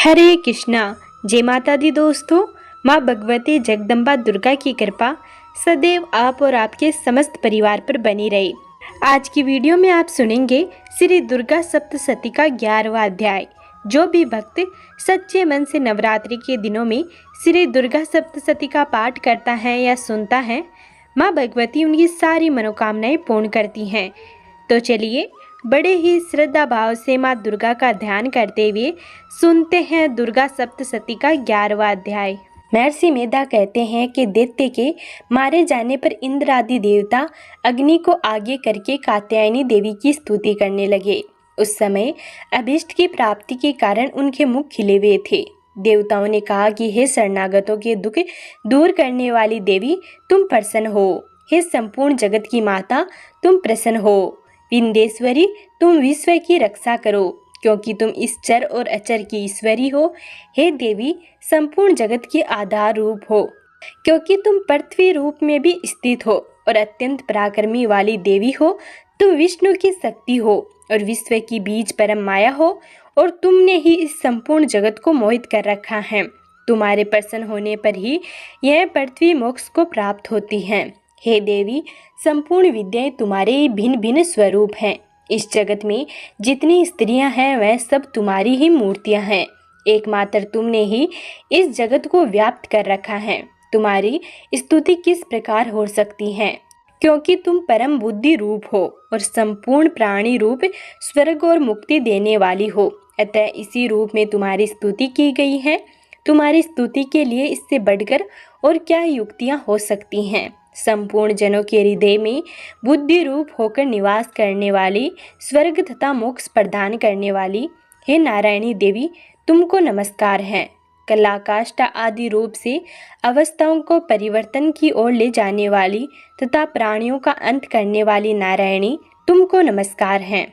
हरे कृष्णा। जय माता दी दोस्तों। माँ भगवती जगदम्बा दुर्गा की कृपा सदैव आप और आपके समस्त परिवार पर बनी रहे। आज की वीडियो में आप सुनेंगे श्री दुर्गा सप्तशती का 11वां अध्याय। जो भी भक्त सच्चे मन से नवरात्रि के दिनों में श्री दुर्गा सप्तशती का पाठ करता है या सुनता है, माँ भगवती उनकी सारी मनोकामनाएं पूर्ण करती हैं। तो चलिए बड़े ही श्रद्धा भाव से माँ दुर्गा का ध्यान करते हुए सुनते हैं दुर्गा सप्तशती का 11वां अध्याय। महर्षि मेधा कहते हैं कि दैत्य के मारे जाने पर इंद्र आदि देवता अग्नि को आगे करके कात्यायनी देवी की स्तुति करने लगे। उस समय अभीष्ट की प्राप्ति के कारण उनके मुख खिले हुए थे। देवताओं ने कहा कि हे शरणागतों के दुख दूर करने वाली देवी, तुम प्रसन्न हो। हे संपूर्ण जगत की माता, तुम प्रसन्न हो। विंदेश्वरी, तुम विश्व की रक्षा करो, क्योंकि तुम इस चर और अचर की ईश्वरी हो। हे देवी, संपूर्ण जगत की आधार रूप हो, क्योंकि तुम पृथ्वी रूप में भी स्थित हो और अत्यंत पराक्रमी वाली देवी हो। तुम विष्णु की शक्ति हो और विश्व की बीज परम माया हो, और तुमने ही इस संपूर्ण जगत को मोहित कर रखा है। तुम्हारे प्रसन्न होने पर ही यह पृथ्वी मोक्ष को प्राप्त होती है। हे देवी, संपूर्ण विद्याएं तुम्हारे भिन्न भिन्न स्वरूप हैं। इस जगत में जितनी स्त्रियां हैं वह सब तुम्हारी ही मूर्तियां हैं। एकमात्र तुमने ही इस जगत को व्याप्त कर रखा है। तुम्हारी स्तुति किस प्रकार हो सकती है, क्योंकि तुम परम बुद्धि रूप हो और संपूर्ण प्राणी रूप स्वर्ग और मुक्ति देने वाली हो। अतः इसी रूप में तुम्हारी स्तुति की गई है। तुम्हारी स्तुति के लिए इससे बढ़कर और क्या युक्तियां हो सकती हैं। संपूर्ण जनों के हृदय में बुद्धि रूप होकर निवास करने वाली, स्वर्ग तथा मोक्ष प्रदान करने वाली, हे नारायणी देवी, तुमको नमस्कार है। कला काष्ठा आदि रूप से अवस्थाओं को परिवर्तन की ओर ले जाने वाली तथा प्राणियों का अंत करने वाली नारायणी, तुमको नमस्कार है।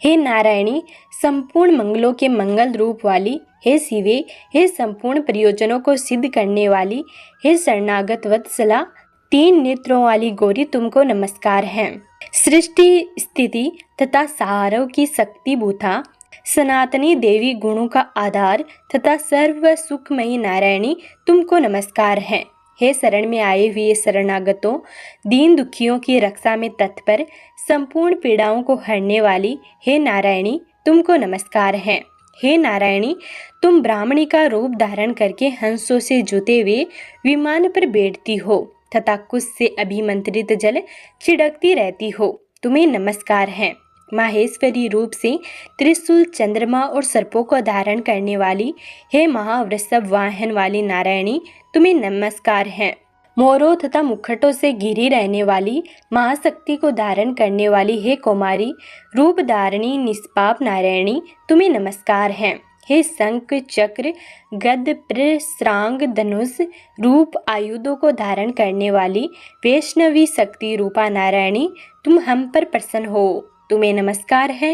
हे नारायणी, संपूर्ण मंगलों के मंगल रूप वाली, हे शिवे, हे संपूर्ण प्रयोजनों को सिद्ध करने वाली, हे शरणागत वत्सला, 3 नेत्रों वाली गौरी, तुमको नमस्कार है। सृष्टि स्थिति तथा सहारों की शक्ति भूता सनातनी देवी, गुणों का आधार तथा सर्व सुखमयी नारायणी, तुमको नमस्कार है। हे शरण में आए हुए शरणागतों, दीन दुखियों की रक्षा में तत्पर, संपूर्ण पीड़ाओं को हरने वाली, हे नारायणी, तुमको नमस्कार है। हे नारायणी, तुम ब्राह्मणी का रूप धारण करके हंसों से जुते हुए विमान पर बैठती हो तथा कुछ से अभिमंत्रित जल छिड़कती रहती हो। तुम्हें नमस्कार है। माहेश्वरी रूप से त्रिशूल, चंद्रमा और सर्पों को धारण करने वाली, हे महावृषभ वाहन वाली नारायणी, तुम्हें नमस्कार है। मोरों तथा मुखटों से घिरी रहने वाली, महाशक्ति को धारण करने वाली, हे कौमारी रूप धारणी निष्पाप नारायणी, तुम्हें नमस्कार है। हे शंख, चक्र, गद, प्रश्रांग, धनुष रूप आयुधों को धारण करने वाली, वैष्णवी शक्ति रूपा नारायणी, तुम हम पर प्रसन्न हो, तुम्हें नमस्कार है।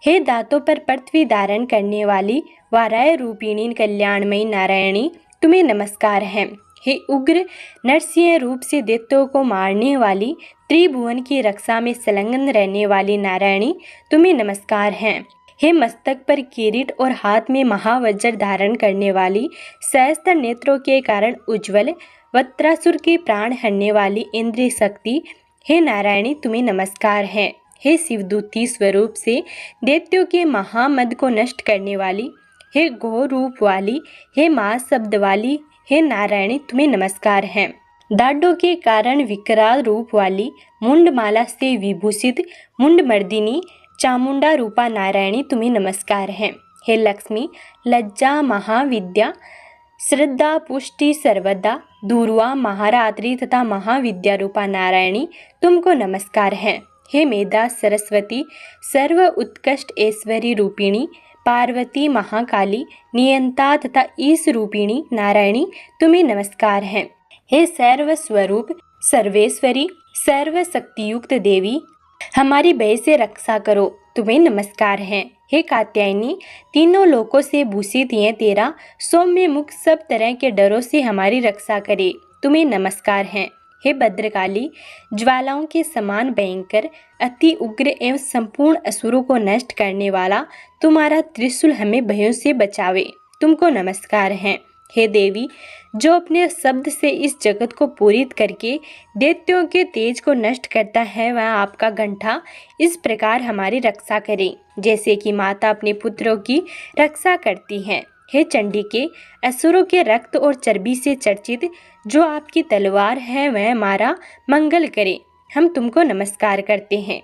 हे दांतों पर पृथ्वी धारण करने वाली, वाराय रूपिणी कल्याणमयी नारायणी, तुम्हें नमस्कार है। हे उग्र नरसिंह रूप से दैत्यों को मारने वाली, त्रिभुवन की रक्षा में संलग्न रहने वाली नारायणी, तुम्हें नमस्कार है। हे मस्तक पर किरीट और हाथ में महावज्र धारण करने वाली, सहस्त्र नेत्रों के कारण उज्ज्वल, वत्रासुर के प्राण हरने वाली इंद्रिय शक्ति, हे नारायणी, तुम्हें नमस्कार है। हे शिवदूती स्वरूप से दैत्यों के महामद को नष्ट करने वाली, हे गो रूप वाली, हे मां शब्द वाली, हे नारायणी, तुम्हें नमस्कार है। दाढ़ों के कारण विकराल रूप वाली, मुंडमाला से विभूषित मुंडमर्दिनी चामुंडा रूपा नारायणी, तुम्हें नमस्कार है। हे लक्ष्मी, लज्जा, महाविद्या, श्रद्धा, पुष्टि, सर्वदा, दूर्वा, महारात्रि तथा महाविद्या रूपा नारायणी, तुमको नमस्कार है। हे मेधा, सरस्वती, सर्व उत्कृष्ट ऐश्वरी रूपिणी, पार्वती, महाकाली, नियंता तथा ईश रूपिणी नारायणी, तुम्हें नमस्कार है। हे सर्व स्वरूप, सर्वेश्वरी, सर्व शक्तियुक्त देवी, हमारी भय से रक्षा करो, तुम्हें नमस्कार है। हे कात्यायनी, तीनों लोकों से भूषित यह तेरा सौम्य मुख सब तरह के डरों से हमारी रक्षा करे, तुम्हें नमस्कार है। हे भद्रकाली, ज्वालाओं के समान भयंकर, अति उग्र एवं संपूर्ण असुरों को नष्ट करने वाला तुम्हारा त्रिशूल हमें भयों से बचावे, तुमको नमस्कार है। हे देवी, जो अपने शब्द से इस जगत को पूरित करके दैत्यों के तेज को नष्ट करता है, वह आपका कंठा इस प्रकार हमारी रक्षा करे जैसे कि माता अपने पुत्रों की रक्षा करती है। हे चंडिके, असुरों के रक्त और चर्बी से चर्चित जो आपकी तलवार है वह हमारा मंगल करे। हम तुमको नमस्कार करते हैं।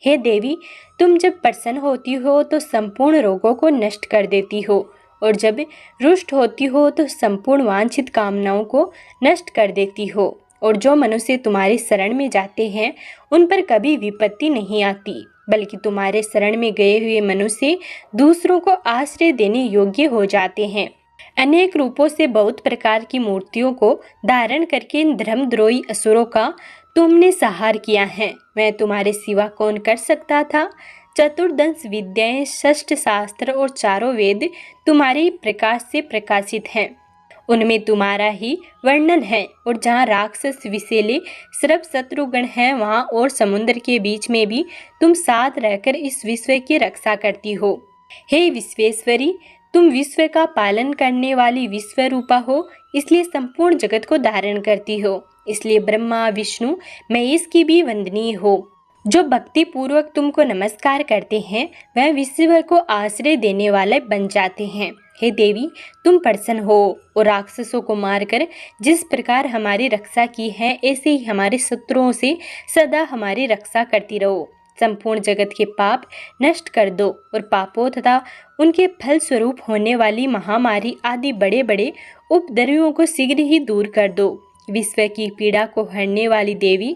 हे देवी, तुम जब प्रसन्न होती हो तो संपूर्ण रोगों को नष्ट कर देती हो और जब रुष्ट होती हो तो संपूर्ण वांछित कामनाओं को नष्ट कर देती हो। और जो मनुष्य तुम्हारे शरण में जाते हैं उन पर कभी विपत्ति नहीं आती, बल्कि तुम्हारे शरण में गए हुए मनुष्य दूसरों को आश्रय देने योग्य हो जाते हैं। अनेक रूपों से बहुत प्रकार की मूर्तियों को धारण करके इन धर्मद्रोही असुरों का तुमने संहार किया है। वह तुम्हारे सिवा कौन कर सकता था? चतुर्दश विद्याएं, षष्ठ शास्त्र और चारों वेद तुम्हारे प्रकाश से प्रकाशित हैं। उनमें तुम्हारा ही वर्णन है। और जहाँ राक्षस विषैले सर्प शत्रुगण हैं, वहाँ और समुद्र के बीच में भी तुम साथ रहकर इस विश्व की रक्षा करती हो। हे विश्वेश्वरी, तुम विश्व का पालन करने वाली विश्व रूपा हो, इसलिए संपूर्ण जगत को धारण करती हो। इसलिए ब्रह्मा, विष्णु, महेश की भी वंदनीय हो। जो भक्ति पूर्वक तुमको नमस्कार करते हैं वह विश्व को आश्रय देने वाले बन जाते हैं। हे देवी, तुम प्रसन्न हो और राक्षसों को मारकर जिस प्रकार हमारी रक्षा की है, ऐसे ही हमारे शत्रुओं से सदा हमारी रक्षा करती रहो। संपूर्ण जगत के पाप नष्ट कर दो और पापों तथा उनके फल स्वरूप होने वाली महामारी आदि बड़े बड़े उपद्रवियों को शीघ्र ही दूर कर दो। विश्व की पीड़ा को हरने वाली देवी,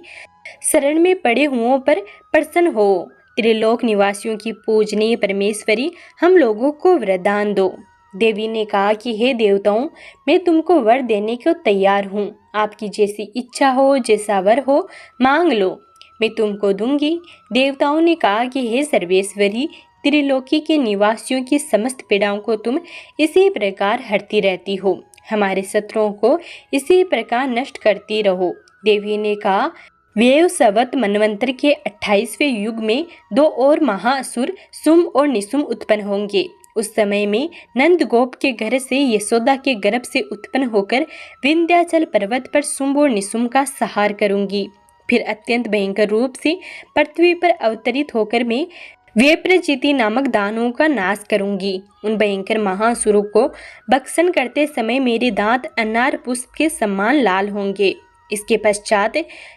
शरण में पड़े हुओं पर प्रसन्न हो। त्रिलोक निवासियों की पूजनीय परमेश्वरी, हम लोगों को वरदान दो। देवी ने कहा कि हे देवताओं, मैं तुमको वर देने को तैयार हूँ। आपकी जैसी इच्छा हो, जैसा वर हो, मांग लो, मैं तुमको दूंगी। देवताओं ने कहा कि हे सर्वेश्वरी, त्रिलोकी के निवासियों की समस्त पीड़ाओं को तुम इसी प्रकार हरती रहती हो। हमारे शत्रुओं को इसी प्रकार नष्ट करती रहो। देवी ने कहा, वेवसवत मनवंतर के 28वें युग में 2 और महाअसुर सुम और निसुम उत्पन्न होंगे। उस समय में नंदगोप के घर से यशोदा के गर्भ से उत्पन्न होकर विंध्याचल पर्वत पर सुम और निसुम का संहार करूंगी। फिर अत्यंत भयंकर रूप से पृथ्वी पर अवतरित होकर मैं वेप्रजिति नामक दानवों का नाश करूंगी। उन भयंकर महाअसुरों को भक्षण करते समय मेरे दांत अनार पुष्प के समान लाल होंगे। इसके पश्चात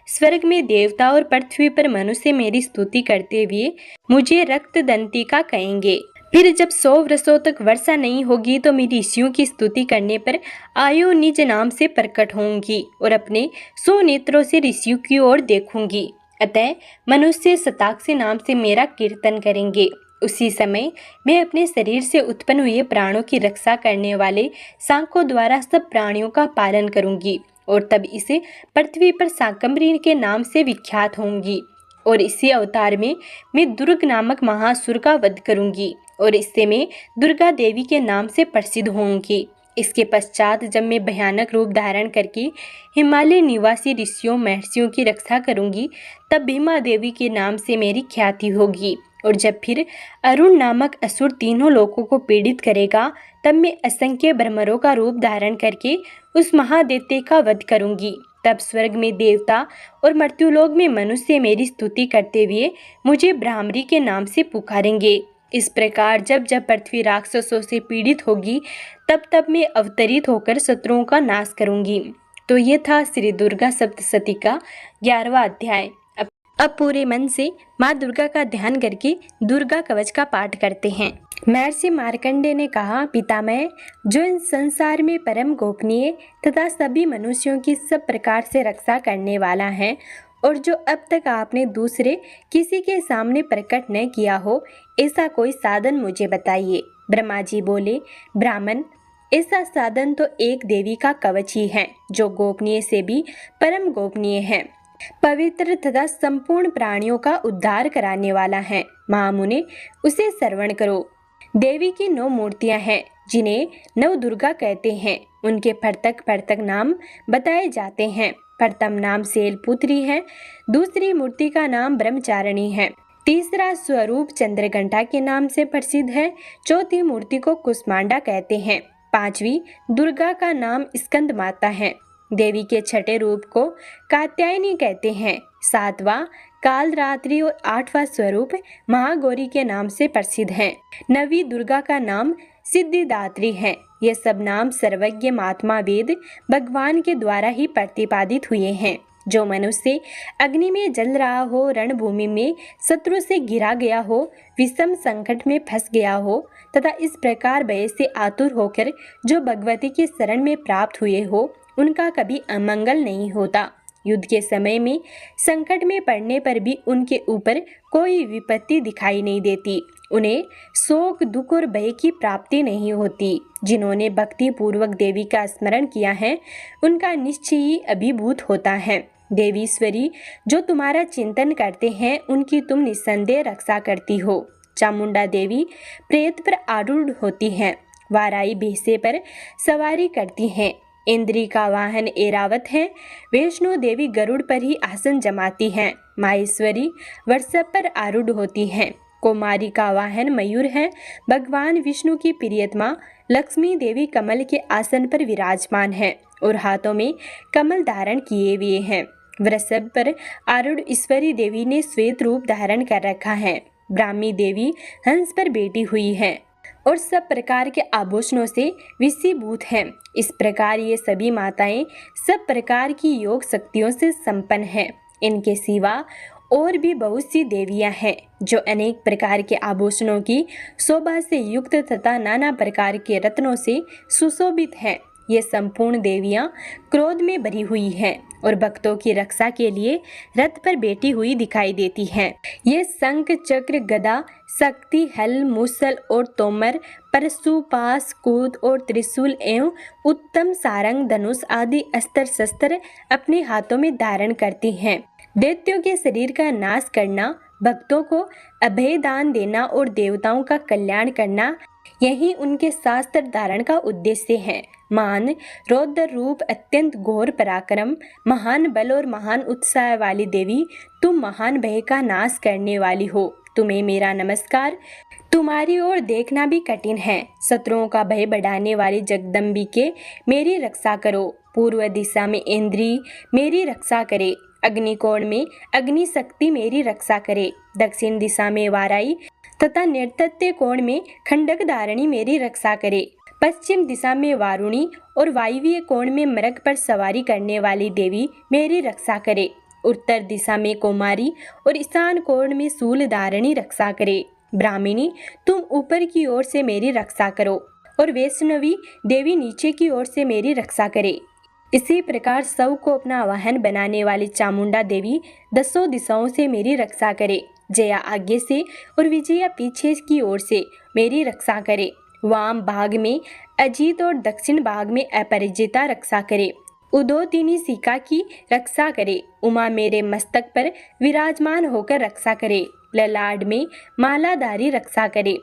स्वर्ग में देवता और पृथ्वी पर मनुष्य मेरी स्तुति करते हुए मुझे रक्तदंतिका कहेंगे। फिर जब 100 वर्षों तक वर्षा नहीं होगी तो मेरी ऋषियों की स्तुति करने पर आयु निज नाम से प्रकट होंगी और अपने 100 नेत्रों से ऋषियों की ओर देखूंगी। अतः मनुष्य शताक्षी नाम से मेरा कीर्तन करेंगे। उसी समय मैं अपने शरीर से उत्पन्न हुए प्राणों की रक्षा करने वाले सांकों द्वारा सब प्राणियों का पालन करूंगी और तब इसे पृथ्वी पर शाकंभरी के नाम से विख्यात होंगी। और इसी अवतार में मैं दुर्ग नामक महासुर का वध करूंगी और इससे मैं दुर्गा देवी के नाम से प्रसिद्ध होंगी। इसके पश्चात जब मैं भयानक रूप धारण करके हिमालय निवासी ऋषियों महर्षियों की रक्षा करूंगी, तब भीमा देवी के नाम से मेरी ख्याति होगी। और जब फिर अरुण नामक असुर तीनों लोकों को पीड़ित करेगा, तब मैं असंख्य भ्रमरों का रूप धारण करके उस महादैत्य का वध करूंगी। तब स्वर्ग में देवता और मर्त्युलोक में मनुष्य मेरी स्तुति करते हुए मुझे ब्राह्मरी के नाम से पुकारेंगे। इस प्रकार जब जब पृथ्वी राक्षसों से पीड़ित होगी, तब तब मैं अवतरित होकर शत्रुओं का नाश करूंगी। तो ये था श्री दुर्गा सप्तशती का 11वां अध्याय। अब पूरे मन से माँ दुर्गा का ध्यान करके दुर्गा कवच का पाठ करते हैं। महर्षि मार्कंडेय ने कहा, पितामह, जो इन संसार में परम गोपनीय तथा सभी मनुष्यों की सब प्रकार से रक्षा करने वाला है और जो अब तक आपने दूसरे किसी के सामने प्रकट न किया हो, ऐसा कोई साधन मुझे बताइए। ब्रह्मा जी बोले, ब्राह्मण, ऐसा साधन तो एक देवी का कवच ही है जो गोपनीय से भी परम गोपनीय है, पवित्र तथा संपूर्ण प्राणियों का उद्धार कराने वाला है। महामुने, उसे श्रवण करो। देवी की 9 मूर्तियां हैं जिन्हें नव दुर्गा कहते हैं। उनके पृथक नाम बताए जाते हैं। प्रथम नाम शैलपुत्री है, दूसरी मूर्ति का नाम ब्रह्मचारिणी है, तीसरा स्वरूप चंद्रघंटा के नाम से प्रसिद्ध है, चौथी मूर्ति को कुष्मांडा कहते हैं पांचवी दुर्गा का नाम स्कंद माता है। देवी के छठे रूप को कात्यायनी कहते हैं। सातवां कालरात्रि और आठवां स्वरूप महागौरी के नाम से प्रसिद्ध है। नवी दुर्गा का नाम सिद्धिदात्री है। ये सब नाम सर्वज्ञ महात्मा वेद भगवान के द्वारा ही प्रतिपादित हुए हैं। जो मनुष्य अग्नि में जल रहा हो, रणभूमि में शत्रु से घिरा गया हो, विषम संकट में फंस गया हो तथा इस प्रकार भय से आतुर होकर जो भगवती के शरण में प्राप्त हुए हो, उनका कभी अमंगल नहीं होता। युद्ध के समय में संकट में पड़ने पर भी उनके ऊपर कोई विपत्ति दिखाई नहीं देती। उन्हें शोक, दुख और भय की प्राप्ति नहीं होती। जिन्होंने भक्ति पूर्वक देवी का स्मरण किया है, उनका निश्चय ही अभिभूत होता है। देवीश्वरी, जो तुम्हारा चिंतन करते हैं, उनकी तुम निस्संदेह रक्षा करती हो। चामुंडा देवी प्रेत पर आरूढ़ होती हैं। वाराई भैंसे पर सवारी करती हैं। इंद्री का वाहन ऐरावत है। वैष्णो देवी गरुड़ पर ही आसन जमाती हैं। माहेश्वरी वृषभ पर आरूढ़ होती हैं। कुमारी का वाहन मयूर है। भगवान विष्णु की प्रियतमा लक्ष्मी देवी कमल के आसन पर विराजमान है और हाथों में कमल धारण किए हुए हैं। वृषभ पर आरूढ़ ईश्वरी देवी ने श्वेत रूप धारण कर रखा है। ब्राह्मी देवी हंस पर बैठी हुई है और सब प्रकार के आभूषणों से विषीभूत हैं। इस प्रकार ये सभी माताएं सब प्रकार की योग शक्तियों से संपन्न हैं। इनके सिवा और भी बहुत सी देवियां हैं जो अनेक प्रकार के आभूषणों की शोभा से युक्त तथा नाना प्रकार के रत्नों से सुशोभित हैं। ये संपूर्ण देवियां क्रोध में भरी हुई हैं और भक्तों की रक्षा के लिए रथ पर बैठी हुई दिखाई देती हैं। ये शंख, चक्र, गदा, शक्ति, हल, मूसल और तोमर, परशु, पास, कूद और त्रिशूल एवं उत्तम सारंग, धनुष आदि अस्त्र शस्त्र अपने हाथों में धारण करती हैं। दैत्यों के शरीर का नाश करना, भक्तों को अभय दान देना और देवताओं का कल्याण करना, यही उनके शास्त्र धारण का उद्देश्य है। मान, रौद्र रूप, अत्यंत घोर पराक्रम, महान बल और महान उत्साह वाली देवी, तुम महान भय का नाश करने वाली हो। तुम्हें मेरा नमस्कार। तुम्हारी ओर देखना भी कठिन है। शत्रुओं का भय बढ़ाने वाली जगदम्बिके, मेरी रक्षा करो। पूर्व दिशा में इंद्री मेरी रक्षा करे। अग्निकोण में अग्नि शक्ति मेरी रक्षा करे। दक्षिण दिशा में वाराई तथा नैऋत्य कोण में खंडक धारणी मेरी रक्षा करे। पश्चिम दिशा में वारुणी और वायव्य कोण में मृग पर सवारी करने वाली देवी मेरी रक्षा करे। उत्तर दिशा में कुमारी और ईशान कोण में शूल धारणी रक्षा करे। ब्राह्मणी, तुम ऊपर की ओर से मेरी रक्षा करो और वैष्णवी देवी नीचे की ओर से मेरी रक्षा करे। इसी प्रकार सब को अपना वाहन बनाने वाली चामुंडा देवी दसों दिशाओं से मेरी रक्षा करे। जया आगे से और विजया पीछे की ओर से मेरी रक्षा करे। वाम भाग में अजीत और दक्षिण भाग में अपराजिता रक्षा करे। उदोतिनी सिका की रक्षा करे। उमा मेरे मस्तक पर विराजमान होकर रक्षा करे। ललाट में मालाधारी रक्षा करे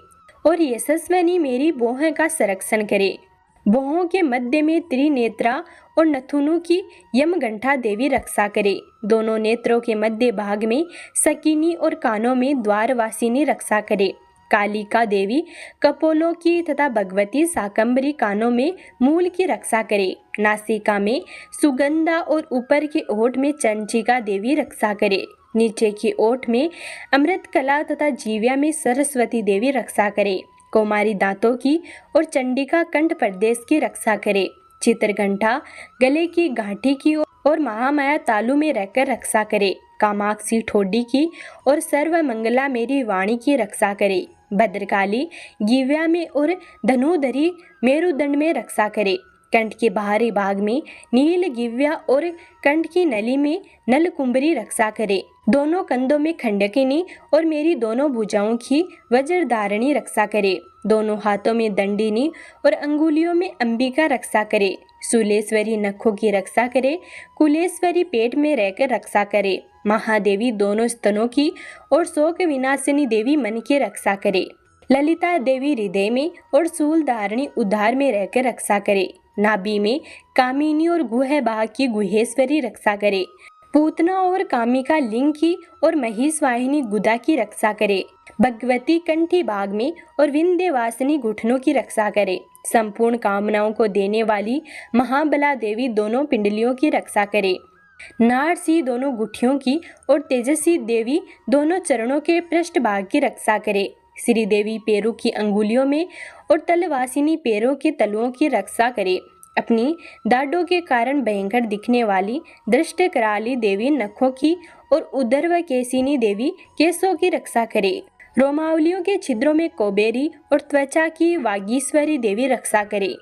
और यशस्वनी मेरी बोह का संरक्षण करे। बोहों के मध्य में त्रिनेत्रा और नथुनु की यमगंठा देवी रक्षा करे। दोनों नेत्रों के मध्य भाग में सकिनी और कानों में द्वारवासिनी रक्षा करे। कालिका देवी कपोलों की तथा भगवती शाकंभरी कानों में मूल की रक्षा करे। नासिका में सुगंधा और ऊपर के ओठ में चंचिका देवी रक्षा करे। नीचे की ओठ में अमृत कला तथा जीव्या में सरस्वती देवी रक्षा करे। कुमारी दांतों की और चंडिका कंठ प्रदेश की रक्षा करे। चित्रघंटा गले की गांठी की और महामाया तालु में रहकर रक्षा करे। कामाक्षी ठोडी की और सर्वमंगला मेरी वाणी की रक्षा करे। भद्रकाली गिव्या में और धनुधरी मेरुदंड में रक्षा करे। कंठ के बाहरी भाग में नील गिव्या और कंठ की नली में नलकुंबरी रक्षा करे। दोनों कंधों में खंडकिनी और मेरी दोनों भुजाओं की वज्रधारणी रक्षा करे। दोनों हाथों में दंडिनी और अंगुलियों में अंबिका रक्षा करे। शूलेश्वरी नखों की रक्षा करे। कुलेश्वरी पेट में रहकर रक्षा करे। महादेवी दोनों स्तनों की और शोक विनाशिनी देवी मन की रक्षा करे। ललिता देवी हृदय में और शूल धारणी उद्धार में रहकर रक्षा करे। नाभि में कामिनी और गुह भाग की गुहेश्वरी रक्षा करे। पूतना और कामिका लिंग की और महिष वाहिनी गुदा की रक्षा करे। भगवती कंठी भाग में और विंध्यवासिनी घुटनों की रक्षा करे। संपूर्ण कामनाओं को देने वाली महाबला देवी दोनों पिंडलियों की रक्षा करे। नारसी दोनों गुठियों की और तेजस्वी देवी दोनों चरणों के पृष्ठभाग की रक्षा करे। श्री देवी पैरों की अंगुलियों में और तलवासिनी पैरों के तलुओं की रक्षा करे। अपनी दाढ़ों के कारण भयंकर दिखने वाली दृष्ट कराली देवी नखों की और उदर्व केसिनी देवी केसों की रक्षा करे। रोमावलियों के छिद्रों में कोबेरी और त्वचा की वागीश्वरी देवी रक्षा करे।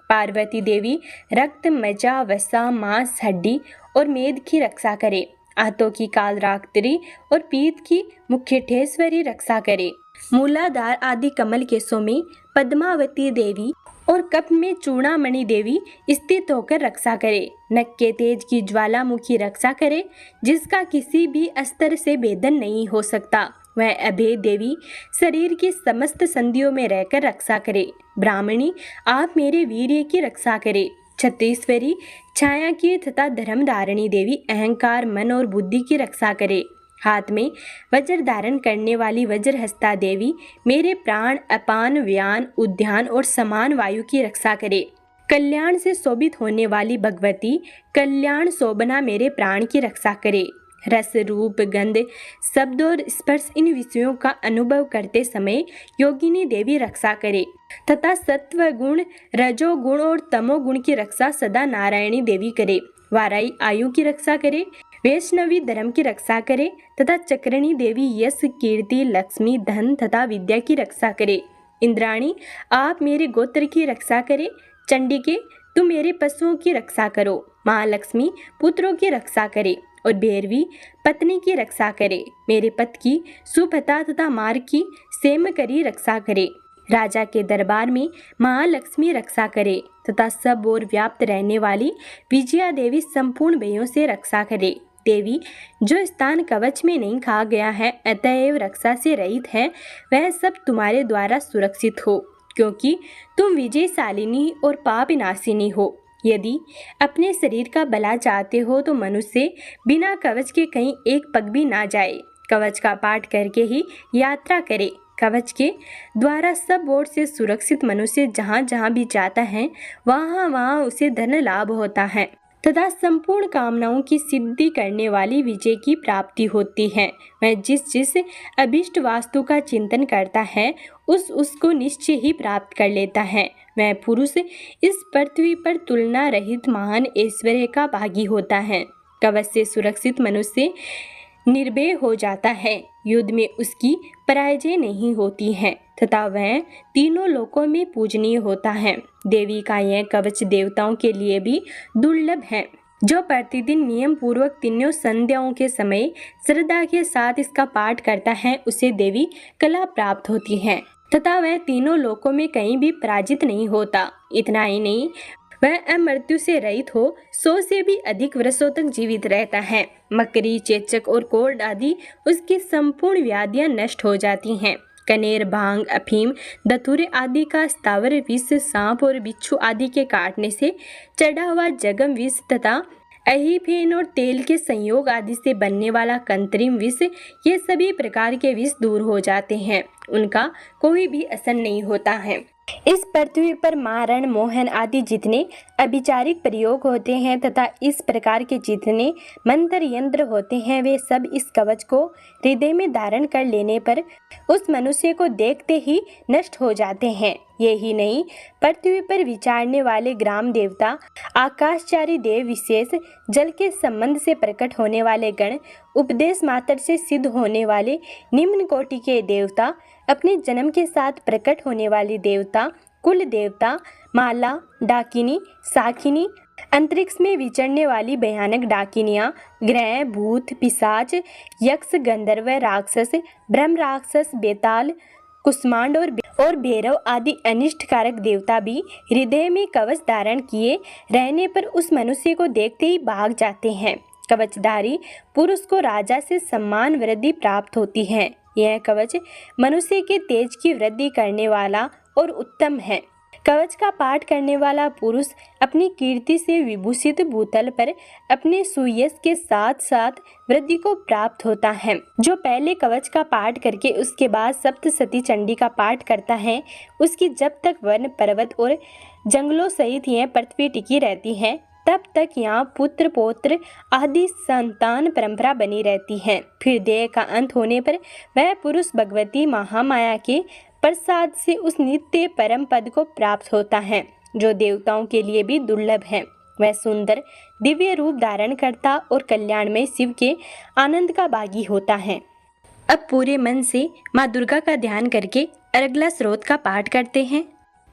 पार्वती देवी रक्त, मज्जा, वसा, मांस, हड्डी और मेद की रक्षा करे। आंतों की कालरात्रि और पीत की मुख्यठेश्वरी रक्षा करे। मूलाधार आदि कमल केसों में पद्मावती देवी और कप में चूड़ामणि देवी स्थित होकर रक्षा करे। नख के तेज की ज्वालामुखी रक्षा करे, जिसका किसी भी अस्त्र से भेदन नहीं हो सकता। वह अभेद देवी शरीर की समस्त संधियों में रहकर रक्षा करे। ब्राह्मणी, आप मेरे वीर्य की रक्षा करे। छत्तीश्वरी छाया की तथा धर्मधारिणी देवी अहंकार, मन और बुद्धि की रक्षा करे। हाथ में वज्र धारण करने वाली वज्रहस्ता देवी मेरे प्राण, अपान, व्यान, उद्यान और समान वायु की रक्षा करे। कल्याण से शोभित होने वाली भगवती कल्याण शोभना मेरे प्राण की रक्षा करे। रस, रूप, गंध, शब्द और स्पर्श इन विषयों का अनुभव करते समय योगिनी देवी रक्षा करे तथा सत्व गुण, रजोगुण और तमोगुण की रक्षा सदा नारायणी देवी करे। वाराई आयु की रक्षा करे, वैष्णवी धर्म की रक्षा करे तथा चक्रणी देवी यश, कीर्ति, लक्ष्मी, धन तथा विद्या की रक्षा करे। इंद्राणी, आप मेरे गोत्र की रक्षा करे। चंडिके, तुम मेरे पशुओं की रक्षा करो। महालक्ष्मी पुत्रों की रक्षा करे और भैरवी पत्नी की रक्षा करे। मेरे पति की सुपथा तथा मार्ग की सेम करी रक्षा करे। राजा के दरबार में महालक्ष्मी रक्षा करे तथा सब ओर व्याप्त रहने वाली विजया देवी संपूर्ण भयों से रक्षा करे। देवी, जो स्थान कवच में नहीं खा गया है अतएव रक्षा से रहित है, वह सब तुम्हारे द्वारा सुरक्षित हो, क्योंकि तुम विजयशालिनी और पाप नाशिनी हो। यदि अपने शरीर का भला चाहते हो तो मनुष्य बिना कवच के कहीं एक पग भी ना जाए। कवच का पाठ करके ही यात्रा करे। कवच के द्वारा सब ओर से सुरक्षित मनुष्य जहाँ जहाँ भी जाता है वहाँ वहाँ उसे धन लाभ होता है तथा संपूर्ण कामनाओं की सिद्धि करने वाली विजय की प्राप्ति होती है। वह जिस जिस अभिष्ट वास्तु का चिंतन करता है उसको निश्चय ही प्राप्त कर लेता है। वह पुरुष इस पृथ्वी पर तुलना रहित महान ऐश्वर्य का भागी होता है। कवच से सुरक्षित मनुष्य निर्भय हो जाता है। युद्ध में उसकी पराजय नहीं होती है तथा वह तीनों लोकों में पूजनीय होता है। देवी का यह कवच देवताओं के लिए भी दुर्लभ है। जो प्रतिदिन नियम पूर्वक तीनों संध्याओं के समय श्रद्धा के साथ इसका पाठ करता है उसे देवी कला प्राप्त होती है तथा वह तीनों लोकों में कहीं भी पराजित नहीं होता। इतना ही नहीं, वह अमृत्यु से रहित हो 100 से भी अधिक वर्षों तक जीवित रहता है। मकरी, चेचक और कोढ़ आदि उसकी संपूर्ण व्याधियां नष्ट हो जाती हैं। कनेर, भांग, अफीम, धतूरे आदि का स्थावर विष, सांप और बिच्छू आदि के काटने से चढ़ा हुआ जगम विष तथा अहिफेन और तेल के संयोग आदि से बनने वाला कंतरिम विष, ये सभी प्रकार के विष दूर हो जाते हैं। उनका कोई भी असर नहीं होता है। इस पृथ्वी पर मारण, मोहन आदि जितने अभिचारिक प्रयोग होते हैं तथा इस प्रकार के जितने मंत्र यंत्र होते हैं वे सब इस कवच को हृदय में धारण कर लेने पर उस मनुष्य को देखते ही नष्ट हो जाते हैं। यही नहीं, पृथ्वी पर विचारने वाले ग्राम देवता, आकाशचारी देव, विशेष जल के संबंध से प्रकट होने वाले गण, उपदेश मात्र से सिद्ध होने वाले निम्न कोटि के देवता, अपने जन्म के साथ प्रकट होने वाले देवता, कुल देवता, माला, डाकिनी, साखिनी, अंतरिक्ष में विचरने वाली भयानक डाकिनियां, ग्रह, भूत, पिशाच, यक्ष, गंधर्व, राक्षस, ब्रह्म राक्षस, बेताल, कुष्मांड और भैरव आदि अनिष्टकारक देवता भी हृदय में कवच धारण किए रहने पर उस मनुष्य को देखते ही भाग जाते हैं। कवचधारी पुरुष को राजा से सम्मान वृद्धि प्राप्त होती है। यह कवच मनुष्य के तेज की वृद्धि करने वाला और उत्तम है। कवच का पाठ करने वाला पुरुष अपनी कीर्ति से विभूषित भूतल पर अपने सुयश के साथ साथ वृद्धि को प्राप्त होता है। जो पहले कवच का पाठ करके उसके बाद सप्तशती चंडी का पाठ करता है, उसकी जब तक वन पर्वत और जंगलों सहित यह पृथ्वी टिकी रहती है, तब तक यहाँ पुत्र पौत्र आदि संतान परंपरा बनी रहती है। फिर देह का अंत होने पर वह पुरुष भगवती महामाया के प्रसाद से उस नित्य परम पद को प्राप्त होता है, जो देवताओं के लिए भी दुर्लभ है। वह सुंदर दिव्य रूप धारण करता और कल्याण में शिव के आनंद का भागी होता है। अब पूरे मन से माँ दुर्गा का ध्यान करके अर्गला स्रोत का पाठ करते हैं।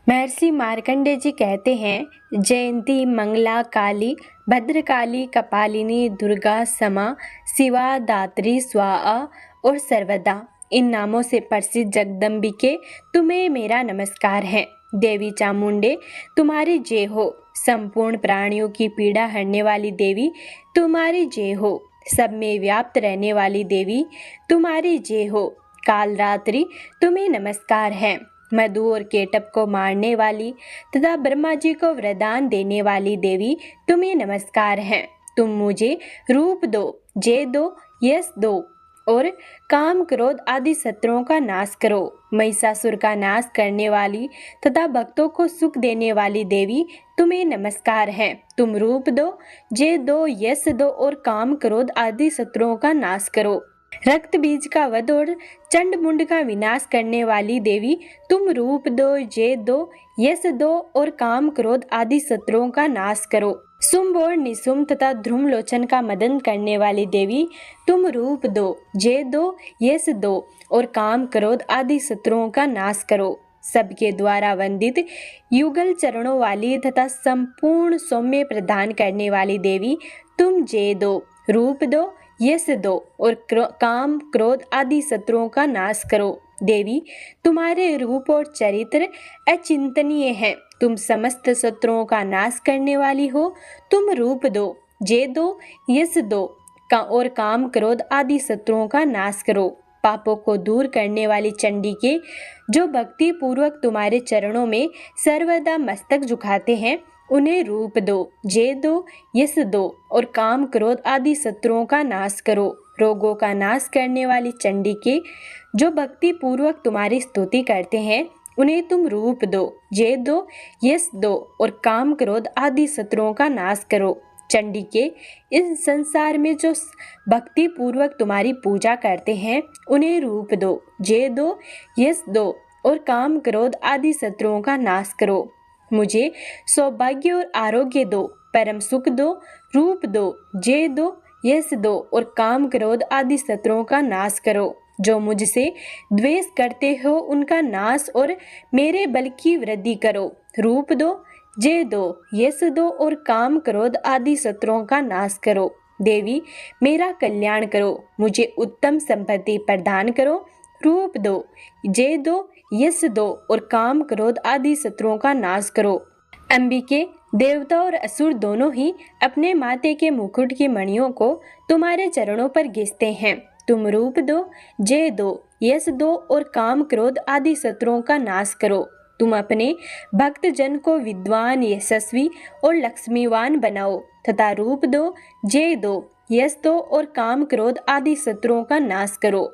महर्षि मार्कंडेय जी कहते हैं, जयंती मंगला काली भद्रकाली कपालिनी दुर्गा समा शिवा दात्री स्वाहा और सर्वदा, इन नामों से प्रसिद्ध जगदम्बिके तुम्हें मेरा नमस्कार है। देवी चामुंडे तुम्हारी जय हो। संपूर्ण प्राणियों की पीड़ा हरने वाली देवी तुम्हारी जय हो। सब में व्याप्त रहने वाली देवी तुम्हारी जय हो। कालरात्रि तुम्हें नमस्कार है। मधु और केटप को मारने वाली तथा ब्रह्मा जी को वरदान देने वाली देवी तुम्हें नमस्कार है। तुम मुझे रूप दो, जय दो, यश दो और काम क्रोध आदि शत्रुओं का नाश करो। महिषासुर का नाश करने वाली तथा भक्तों को सुख देने वाली देवी तुम्हें नमस्कार है। तुम रूप दो, जय दो, यश दो और काम क्रोध आदि शत्रुओं का नाश करो। रक्त बीज का वध और चंड मुंड का विनाश करने वाली देवी तुम रूप दो, जय दो, यश दो और काम क्रोध आदि शत्रुओं का नाश करो। शुंभ और निशुंभ तथा ध्रुम लोचन का मदन करने वाली देवी तुम रूप दो, जय दो, यश दो और काम क्रोध आदि शत्रुओं का नाश करो। सबके द्वारा वंदित युगल चरणों वाली तथा संपूर्ण सौम्य प्रदान करने वाली देवी तुम जय दो, रूप दो, यश दो और काम क्रोध आदि शत्रुओं का नाश करो। देवी तुम्हारे रूप और चरित्र अचिंतनीय है। तुम समस्त शत्रुओं का नाश करने वाली हो। तुम रूप दो, जय दो, यश दो और काम क्रोध आदि शत्रुओं का नाश करो। पापों को दूर करने वाली चंडी के जो भक्ति पूर्वक तुम्हारे चरणों में सर्वदा मस्तक झुकाते हैं, उन्हें रूप दो, जय दो, यश दो और काम क्रोध आदि शत्रुओं का नाश करो। रोगों का नाश करने वाली चंडी के जो भक्ति पूर्वक तुम्हारी स्तुति करते हैं, उन्हें तुम रूप दो, जय दो, यश दो और काम क्रोध आदि शत्रुओं का नाश करो। चंडी के इस संसार में जो भक्ति पूर्वक तुम्हारी पूजा करते हैं, उन्हें रूप दो, जय दो, यश दो और काम क्रोध आदि शत्रुओं का नाश करो। मुझे सौभाग्य और आरोग्य दो, परम सुख दो, रूप दो, जय दो, यश दो और काम क्रोध आदि शत्रुओं का नाश करो। जो मुझसे द्वेष करते हो उनका नाश और मेरे बल की वृद्धि करो। रूप दो, जय दो, यश दो और काम क्रोध आदि शत्रुओं का नाश करो। देवी मेरा कल्याण करो, मुझे उत्तम संपत्ति प्रदान करो। रूप दो, जय दो, यश दो और काम क्रोध आदि शत्रुओं का नाश करो। अंबिके, देवता और असुर दोनों ही अपने माथे के मुकुट की मणियों को तुम्हारे चरणों पर घिसते हैं। तुम रूप दो, जय दो, यश दो और काम क्रोध आदि शत्रुओं का नाश करो। तुम अपने भक्त जन को विद्वान, यशस्वी और लक्ष्मीवान बनाओ तथा रूप दो, जय दो, यश दो और काम क्रोध आदि शत्रुओं का नाश करो।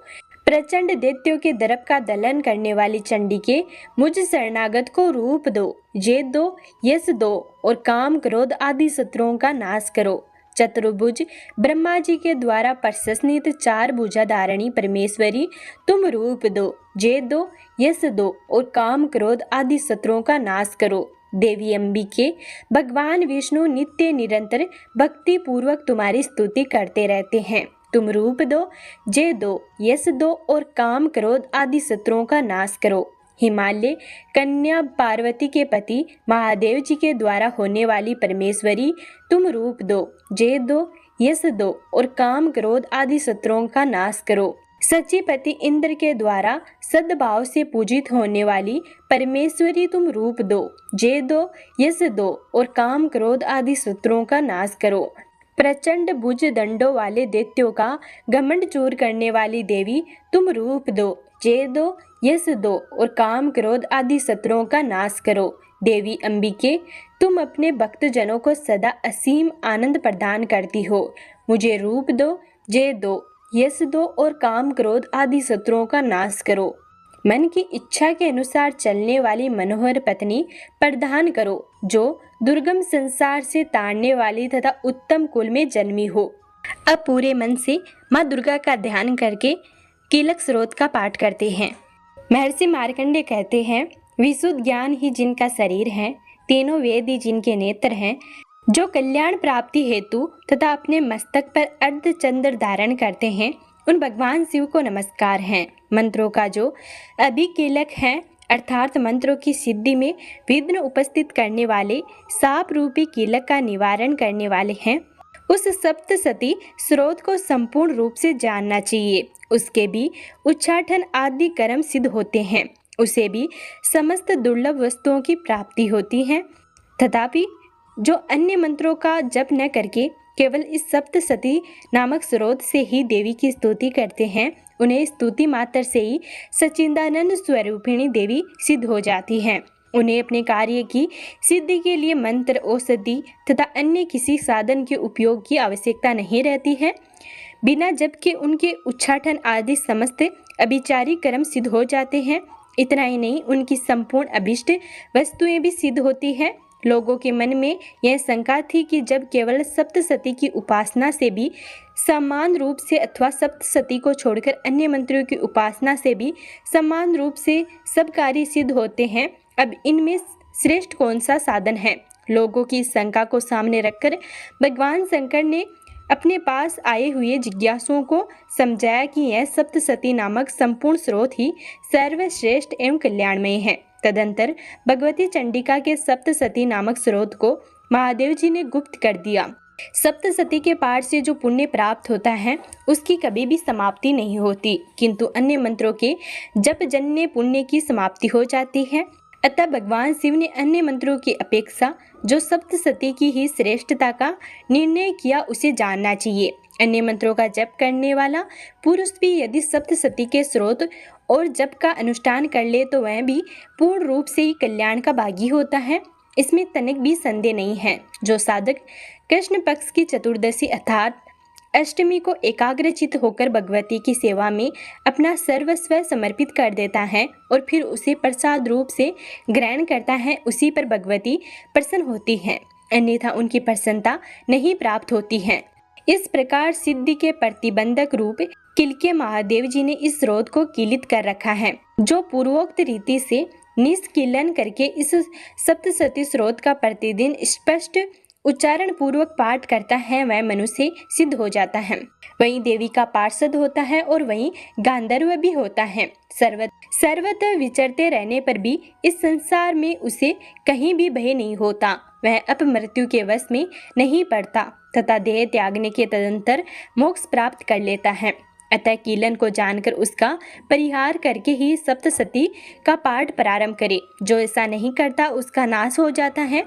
प्रचंड दैत्यों के दर्प का दलन करने वाली चंडी के मुझ शरणागत को रूप दो, जय दो, यश दो और काम क्रोध आदि शत्रुओं का नाश करो। चतुर्भुज ब्रह्मा जी के द्वारा प्रशंसित चार भुजा धारणी परमेश्वरी तुम रूप दो, जय दो, यश दो और काम क्रोध आदि शत्रुओं का नाश करो। देवी अंबिके, भगवान विष्णु नित्य निरंतर भक्ति पूर्वक तुम्हारी स्तुति करते रहते हैं। तुम रूप दो, जय दो, यश दो और काम क्रोध आदि शत्रुओं का नाश करो। हिमालय कन्या पार्वती के पति महादेव जी के द्वारा होने वाली परमेश्वरी तुम रूप दो, जय दो, यश दो और काम क्रोध आदि शत्रुओं का नाश करो। सचिपति इंद्र के द्वारा सद्भाव से पूजित होने वाली परमेश्वरी तुम रूप दो, जय दो, यश दो और काम क्रोध आदि शत्रुओं का नाश करो। प्रचंड भुज दंडों वाले दैत्यों का घमंड चूर करने वाली देवी तुम रूप दो, जय दो, यश दो और काम क्रोध आदि शत्रुओं का नाश करो। देवी अंबिके, तुम अपने भक्तजनों को सदा असीम आनंद प्रदान करती हो। मुझे रूप दो, जय दो, यश दो और काम क्रोध आदि शत्रुओं का नाश करो। मन की इच्छा के अनुसार चलने वाली मनोहर पत्नी प्रदान करो, जो दुर्गम संसार से ताड़ने वाली तथा उत्तम कुल में जन्मी हो। अब पूरे मन से माँ दुर्गा का ध्यान करके कीलक स्रोत का पाठ करते हैं। महर्षि मार्कंडेय कहते हैं, विशुद्ध ज्ञान ही जिनका शरीर है, तीनों वेद ही जिनके नेत्र हैं, जो कल्याण प्राप्ति हेतु तथा अपने मस्तक पर अर्धचंद्र धारण करते हैं, उन भगवान शिव को नमस्कार हैं। मंत्रों का जो अभिकीलक है, अर्थात मंत्रों की सिद्धि में विघ्न उपस्थित करने वाले, साप रूपी कीलक का निवारण करने वाले हैं, उस सप्तसती स्रोत को संपूर्ण रूप से जानना चाहिए। उसके भी उच्चाटन आदि कर्म सिद्ध होते हैं, उसे भी समस्त दुर्लभ वस्तुओं की प्राप्ति होती है। तथापि जो अन्य मंत्रों का जप न करके केवल इस सप्तसती नामक स्रोत से ही देवी की स्तुति करते हैं, उन्हें स्तुति मात्र से ही सच्चिदानंद स्वरूपिणी देवी सिद्ध हो जाती हैं। उन्हें अपने कार्य की सिद्धि के लिए मंत्र, औषधि तथा अन्य किसी साधन के उपयोग की आवश्यकता नहीं रहती है। बिना जप के उनके उच्चाटन आदि समस्त अभिचारी कर्म सिद्ध हो जाते हैं। इतना ही नहीं, उनकी संपूर्ण अभिष्ट वस्तुएं भी सिद्ध होती हैं। लोगों के मन में यह शंका थी कि जब केवल सप्तसती की उपासना से भी समान रूप से अथवा सप्तसती को छोड़कर अन्य मंत्रों की उपासना से भी समान रूप से सब कार्य सिद्ध होते हैं, अब इनमें श्रेष्ठ कौन सा साधन है। लोगों की इस शंका को सामने रखकर भगवान शंकर ने अपने पास आए हुए जिज्ञासुओं को समझाया कि यह सप्तसती नामक संपूर्ण स्रोत ही सर्वश्रेष्ठ एवं कल्याणमय है। तदंतर भगवती चंडिका के सप्तसती नामक स्रोत को महादेव जी ने गुप्त कर दिया। सप्तसती के पाठ से जो पुण्य प्राप्त होता है, उसकी कभी भी समाप्ति नहीं होती, किंतु अन्य मंत्रों के जप जन्य पुण्य की समाप्ति हो जाती है। अतः भगवान शिव ने अन्य मंत्रों की अपेक्षा जो सप्तसती की ही श्रेष्ठता का निर्णय किया, उसे जानना चाहिए। अन्य मंत्रों का जप करने वाला पुरुष भी यदि सप्तसती के स्रोत और जप का अनुष्ठान कर ले तो वह भी पूर्ण रूप से ही कल्याण का भागी होता है, इसमें तनिक भी संदेह नहीं है। जो साधक कृष्ण पक्ष की चतुर्दशी अर्थात अष्टमी को एकाग्रचित होकर भगवती की सेवा में अपना सर्वस्व समर्पित कर देता है और फिर उसे प्रसाद रूप से ग्रहण करता है, उसी पर भगवती प्रसन्न होती है, अन्यथा उनकी प्रसन्नता नहीं प्राप्त होती है। इस प्रकार सिद्धि के प्रतिबंधक रूप किलके महादेव जी ने इस स्रोत को कीलित कर रखा है। जो पूर्वोक्त रीति से निष्कीलन करके इस सप्तसती स्रोत का प्रतिदिन स्पष्ट उच्चारण पूर्वक पाठ करता है, वह मनुष्य सिद्ध हो जाता है। वहीं देवी का पार्षद होता है और वहीं गांधर्व भी होता है। सर्वत्र विचरते रहने पर भी इस संसार में उसे कहीं भी भय नहीं होता। वह अपमृत्यु के वश में नहीं पड़ता तथा देह त्यागने के तदंतर मोक्ष प्राप्त कर लेता है। अतः कीलन को जानकर उसका परिहार करके ही सप्तसती का पाठ प्रारंभ करे। जो ऐसा नहीं करता उसका नाश हो जाता है।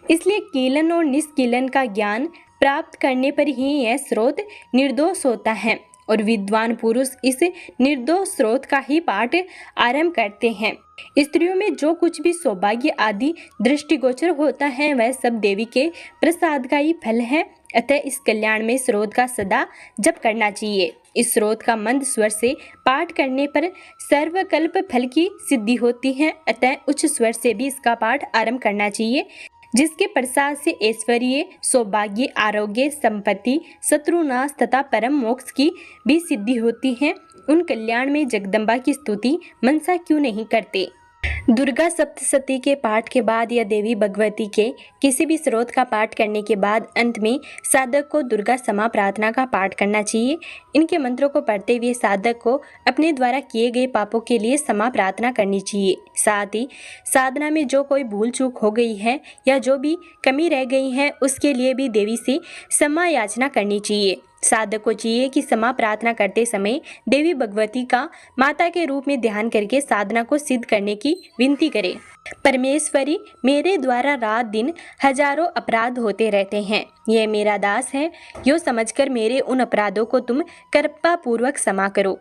इसलिए कीलन और निष्कीलन का ज्ञान प्राप्त करने पर ही यह स्रोत निर्दोष होता है और विद्वान पुरुष इस निर्दोष स्रोत का ही पाठ आरंभ करते हैं। स्त्रियों में जो कुछ भी सौभाग्य आदि दृष्टिगोचर होता है, वह सब देवी के प्रसाद का ही फल है। अतः इस कल्याण में स्रोत का सदा जप करना चाहिए। इस स्रोत का मंद स्वर से पाठ करने पर सर्वकल्प फल की सिद्धि होती है। अतः उच्च स्वर से भी इसका पाठ आरंभ करना चाहिए, जिसके प्रसाद से ऐश्वर्य, सौभाग्य, आरोग्य, संपत्ति, शत्रुनाश तथा परम मोक्ष की भी सिद्धि होती है। उन कल्याण में जगदम्बा की स्तुति मनसा क्यों नहीं करते। दुर्गा सप्तशती के पाठ के बाद या देवी भगवती के किसी भी स्रोत का पाठ करने के बाद अंत में साधक को दुर्गा क्षमा प्रार्थना का पाठ करना चाहिए। इनके मंत्रों को पढ़ते हुए साधक को अपने द्वारा किए गए पापों के लिए क्षमा प्रार्थना करनी चाहिए। साथ ही साधना में जो कोई भूल चूक हो गई है या जो भी कमी रह गई है, उसके लिए भी देवी से क्षमा याचना करनी चाहिए। साधक को चाहिए कि क्षमा प्रार्थना करते समय देवी भगवती का माता के रूप में ध्यान करके साधना को सिद्ध करने की विनती करे। परमेश्वरी, मेरे द्वारा रात दिन हजारों अपराध होते रहते हैं। यह मेरा दास है, यो समझकर मेरे उन अपराधों को तुम कृपा पूर्वक क्षमा करो।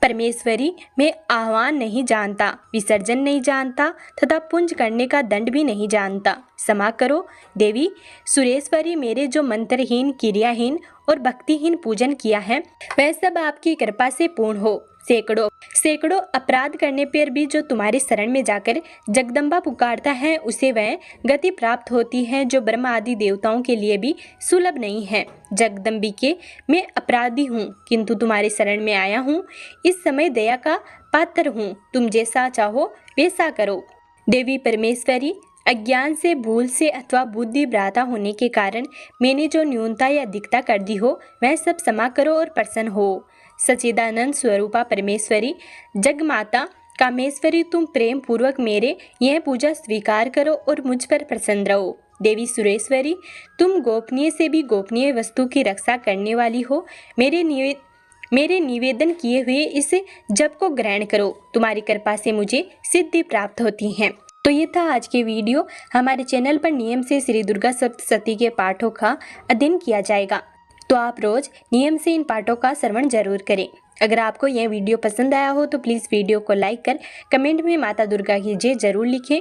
परमेश्वरी, मैं आह्वान नहीं जानता, विसर्जन नहीं जानता तथा पुंज करने का दंड भी नहीं जानता, क्षमा करो। देवी सुरेश्वरी, मेरे जो मंत्रहीन, क्रियाहीन और भक्तिहीन पूजन किया है वह सब आपकी कृपा से पूर्ण हो। सैकड़ों अपराध करने पर भी जो तुम्हारी शरण में जाकर जगदम्बा पुकारता है उसे वह गति प्राप्त होती है जो ब्रह्मा आदि देवताओं के लिए भी सुलभ नहीं है। जगदम्बिके, मैं अपराधी हूँ किंतु तुम्हारी शरण में आया हूँ। इस समय दया का पात्र हूँ, तुम जैसा चाहो वैसा करो। देवी परमेश्वरी, अज्ञान से, भूल से अथवा बुद्धि भ्राता होने के कारण मैंने जो न्यूनता या अधिकता कर दी हो वह सब क्षमा करो और प्रसन्न हो। सच्चिदानंद स्वरूपा परमेश्वरी, जगमाता कामेश्वरी, तुम प्रेम पूर्वक मेरे यह पूजा स्वीकार करो और मुझ पर प्रसन्न रहो। देवी सुरेश्वरी, तुम गोपनीय से भी गोपनीय वस्तु की रक्षा करने वाली हो। मेरे निवेदन किए हुए इस जप को ग्रहण करो, तुम्हारी कृपा से मुझे सिद्धि प्राप्त होती है। तो ये था आज की वीडियो। हमारे चैनल पर नियम से श्री दुर्गा सप्तशती के पाठों का अध्ययन किया जाएगा, तो आप रोज नियम से इन पाठों का श्रवण जरूर करें। अगर आपको यह वीडियो पसंद आया हो तो प्लीज़ वीडियो को लाइक कर कमेंट में माता दुर्गा की जय जरूर लिखें।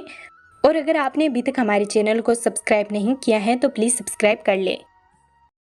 और अगर आपने अभी तक हमारे चैनल को सब्सक्राइब नहीं किया है तो प्लीज़ सब्सक्राइब कर लें।